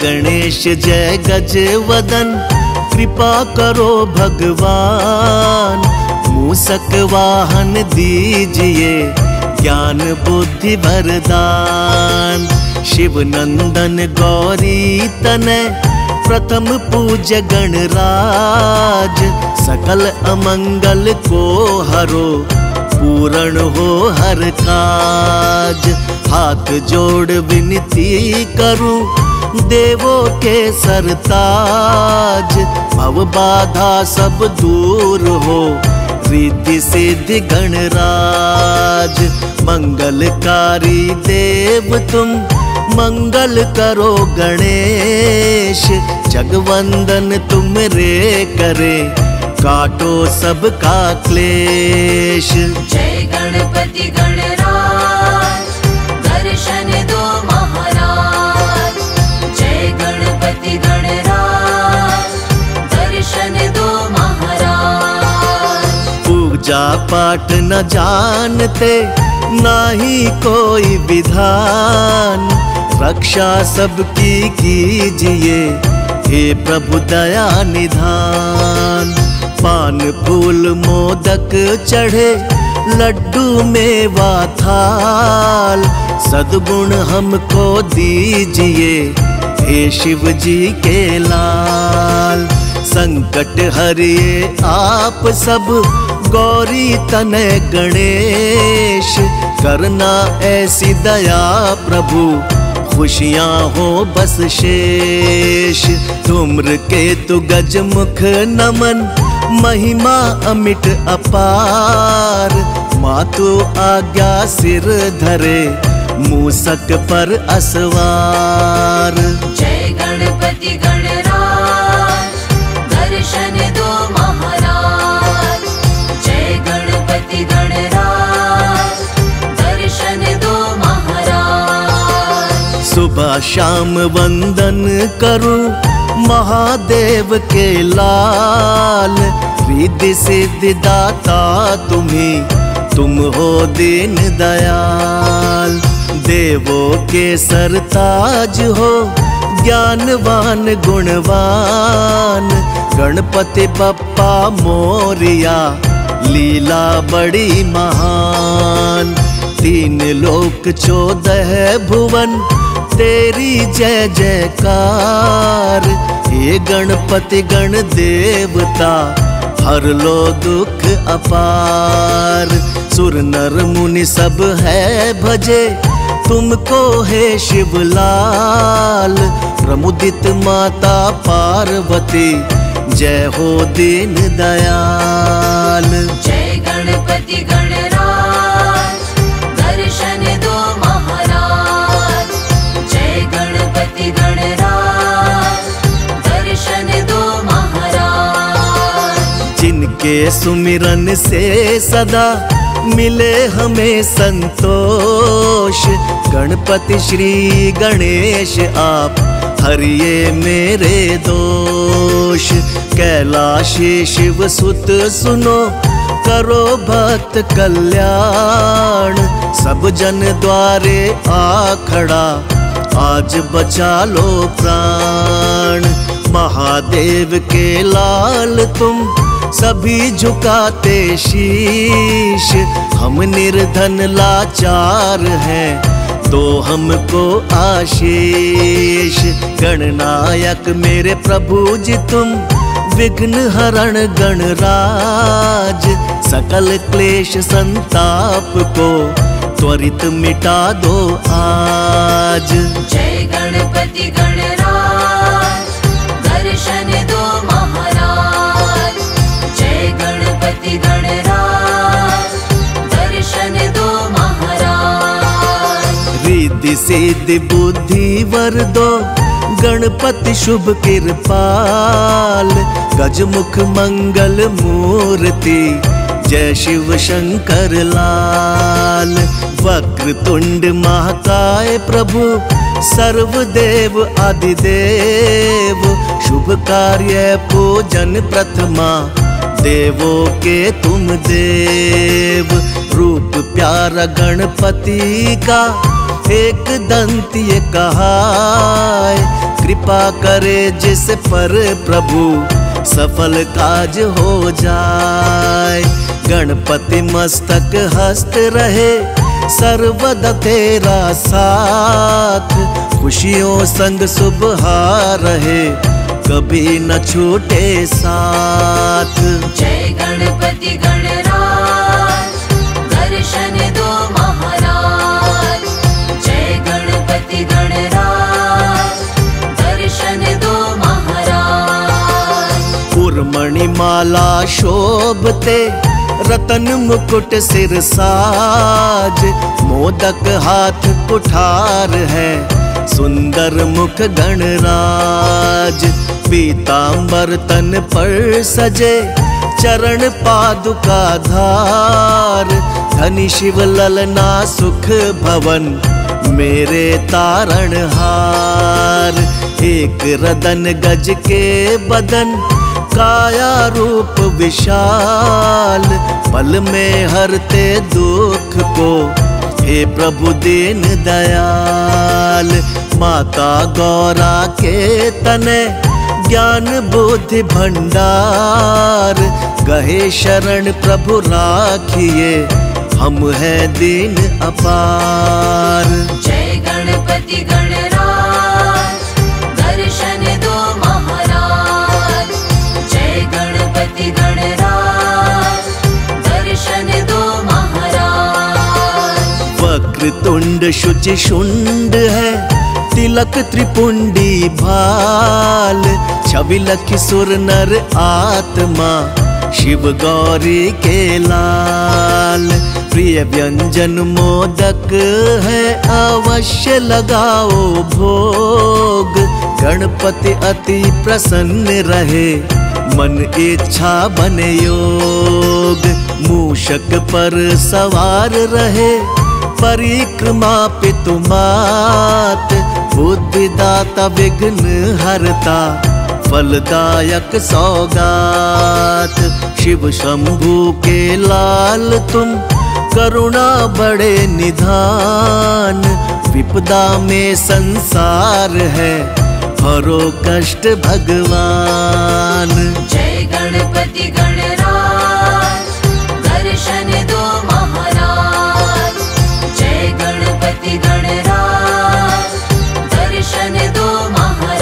गणेश जय गजवदन, कृपा करो भगवान। मूषक वाहन दीजिए, ज्ञान बुद्धि वरदान। शिव नंदन गौरी तनय, प्रथम पूज्य गणराज। सकल अमंगल को हरो, पूर्ण हो हर काज। हाथ जोड़ विनती करूं, देवों के सरताज। भव बाधा सब दूर हो, रिद्धि सिद्धि गणराज। मंगलकारी देव तुम, मंगल करो गणेश। जगवंदन तुम रे करे, काटो सबका क्लेश। जय गणपति गणराज, दर्शन दो महाराज। जय गणपति गणराज, दर्शन दो महाराज। पूजा पाठ न जानते, नाही कोई विधान। रक्षा सबकी कीजिए, हे प्रभु दया निधान। पान फूल मोदक चढ़े, लड्डू मेवा थाल। सद्गुण हमको दीजिए, हे शिव जी के लाल। संकट हरिए आप सब, गौरी तनय गणेश। करना ऐसी दया प्रभु, खुशियाँ हो बस शेष। धूम्र केतु गजमुख नमन, महिमा अमिट अपार। मातु आज्ञा सिर धरे, मूषक पर असवार। जय गणपति गणराज, दर्शन दो महाराज। जय गणपति गणराज, दर्शन दो महाराज। सुबह शाम वंदन करूं, महादेव के लाल। रिद्धि सिद्धि दाता तुम्ही, तुम हो दीन दयाल। देवों के सरताज हो, ज्ञानवान गुणवान। गणपति बप्पा मोरिया, लीला बड़ी महान। 3 लोक 14 भुवन, तेरी जय जयकार। हे गणपति गण देवता, हर लो दुख अपार। सुर नर मुनि सब है भजे, तुमको हे शिवलाल। प्रमुदित माता पार्वती, जय हो दीन दयाल। जय गणपति गणराज, दर्शन दो महाराज। जय गणपति गणराज, दर्शन दो महाराज। जिनके सुमिरन से सदा मिले हमें संतोष। गणपति श्री गणेश आप, हरिये मेरे दोष। कैलाशी शिव सुत सुनो, करो भक्त कल्याण। सब जन द्वारे आ खड़ा, आज बचा लो प्राण। महादेव के लाल तुम, सभी झुकाते शीश। हम निर्धन लाचार हैं, दो हमको आशीष। गणनायक मेरे प्रभु जी तुम, विघ्न हरण गणराज। सकल क्लेश संताप को, त्वरित मिटा दो आज। जय गणपति गणराज, दर्शन दो महाराज। जय गणपति गणराज, दर्शन दो महाराज। रिद्धि सिद्धि बुद्धि वर दो, गणपति शुभ कृपाल। गजमुख मंगल मूर्ति, जय शिव शंकर लाल। वक्रतुंड महाकाय प्रभु, सर्वदेव आदिदेव। शुभ कार्य पूजन प्रथमा, देवों के तुम देव। रूप प्यारा गणपति का, एक दंत ये कहाय। कृपा कृपा करे जिस पर प्रभु सफल काज हो जाए। गणपति मस्तक हस्त रहे सर्वदा तेरा साथ, खुशियों संग सुबह रहे कभी न छूटे साथ। जय गणपति गणराज दर्शन दो महाराज। जय गणपति गणराज दर्शन दो महाराज। उर्मणि माला शोभते रतन मुकुट सिर साज, मोदक हाथ कुठार है सुंदर मुख गणराज। पीतांबर तन पर सजे चरण पादुका धार, धनी शिव ललना सुख भवन मेरे तारण हार। एक रदन गज के बदन काया रूप विशाल, पल में हरते दुख को हे प्रभु दीन दयाल। माता गौरा के तने ज्ञान बुद्धि भंडार, गहे शरण प्रभु राखिए हम हैं दीन अपार। जय गणपति गणराज दर्शन दो महाराज। जय गणपति गणराज दर्शन दो महाराज। वक्रतुंड शुचि शुंड है तिलक त्रिपुंडी भाल, छवि लखी सुर नर आत्मा शिव गौरी के लाल। प्रिय व्यंजन मोदक है अवश्य लगाओ भोग, गणपति अति प्रसन्न रहे मन इच्छा बने योग। मूषक पर सवार रहे परिक्रमा पितु मात, बुद्धिदाता विघ्न हरता फलदायक सौगात। शिव शंभु के लाल तुम करुणा बड़े निधान, विपदा में संसार है हरो कष्ट भगवान। जय गणपति गणराज दर्शन दो महाराज। जय गणपति गणराज दर्शन दो महाराज।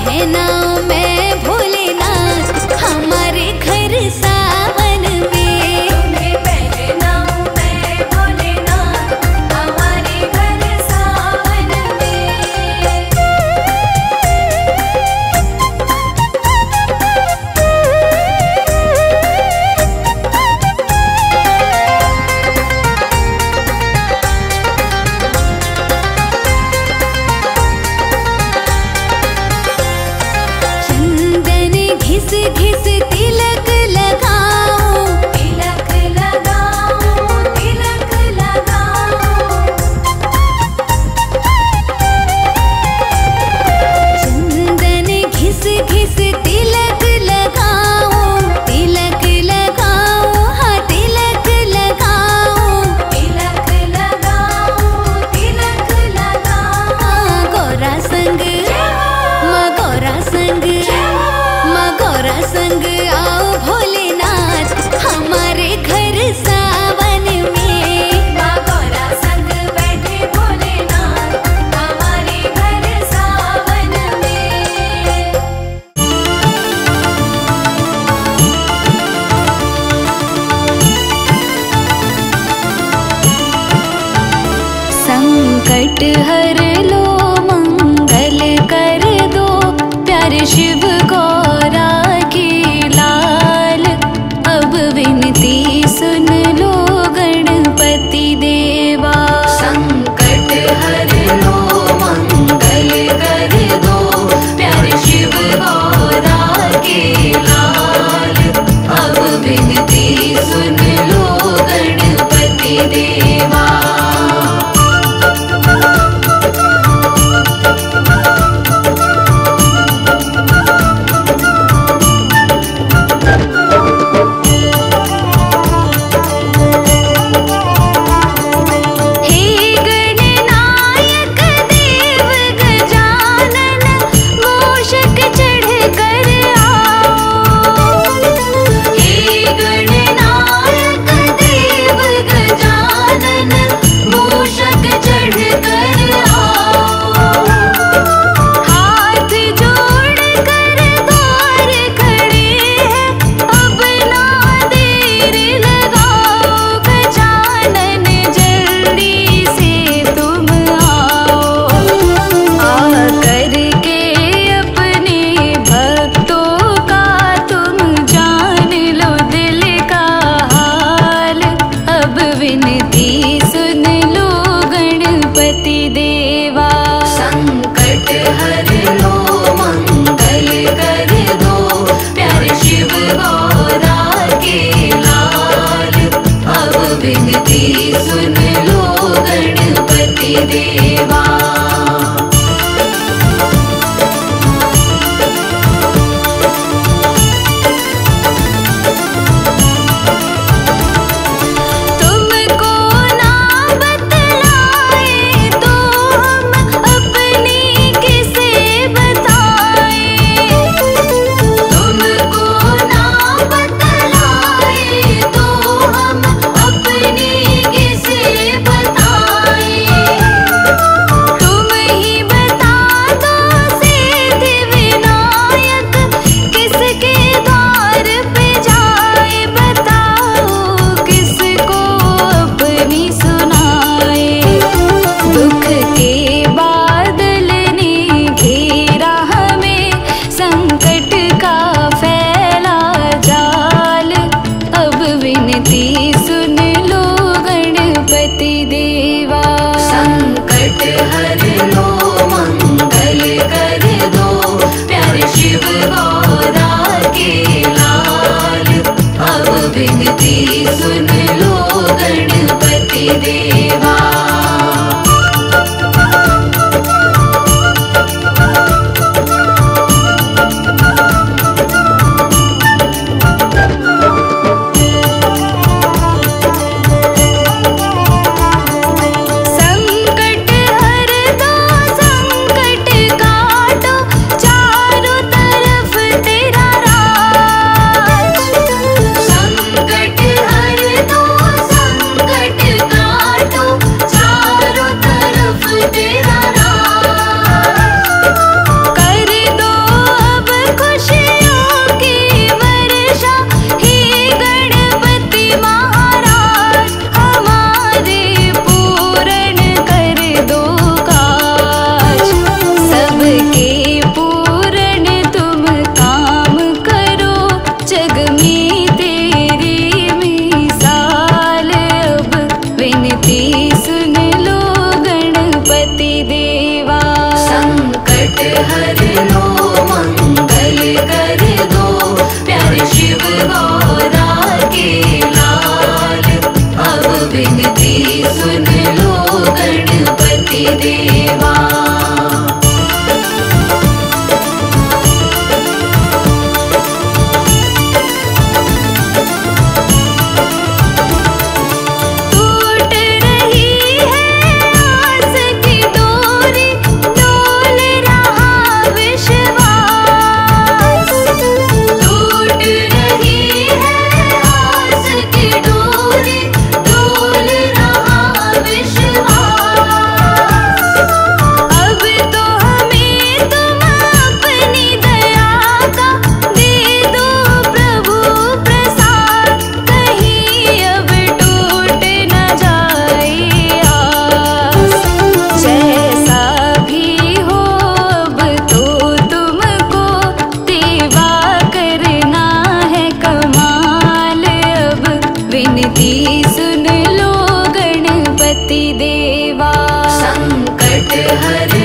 पहनाऊं मैं भोलेनाथ हमारे घर सावन में। तुम्हें पहनाऊं मैं भोलेनाथ हमारे घर सावन में। चंदन घिस घिस तिलक लगाऊं, तिलक लगाऊं, तिलक लगाऊं। चंदन घिस घिस तिलक लगाऊं, तिलक लगाऊं, हाँ तिलक लगाऊं। तिलक लगाऊं, तिलक लगाऊं। गौरा संग मगौरा संग मगौरा संग आओ भोलेनाथ हमारे घर सावन में। माँ गौरा संग बैठे भोलेनाथ हमारे घर सावन में। संकट हर लो मंगल कर दो प्यारे शिव गौरा के लाल। अब विनती सुन लो गणपति देवा। संकट हर लो मंगल कर दो प्यारे शिव गौरा के लाल। अब विनती सुन लो गणपति देवा। विनती सुन लो गणपति देवा। संकट हर